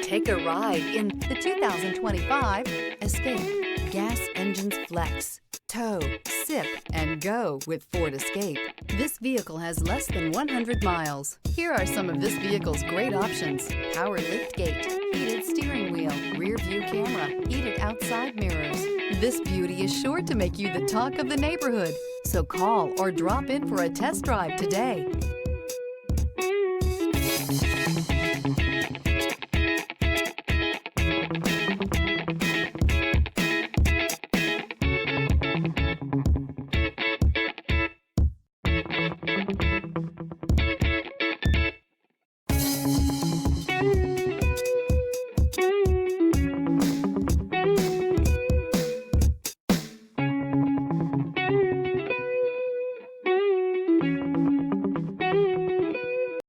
Take a ride in the 2025 Escape. Gas engines flex, tow, sip, and go with Ford Escape. This vehicle has less than 100 miles. Here are some of this vehicle's great options: power liftgate, heated steering wheel, rear view camera, heated outside mirrors. This beauty is sure to make you the talk of the neighborhood. So call or drop in for a test drive today.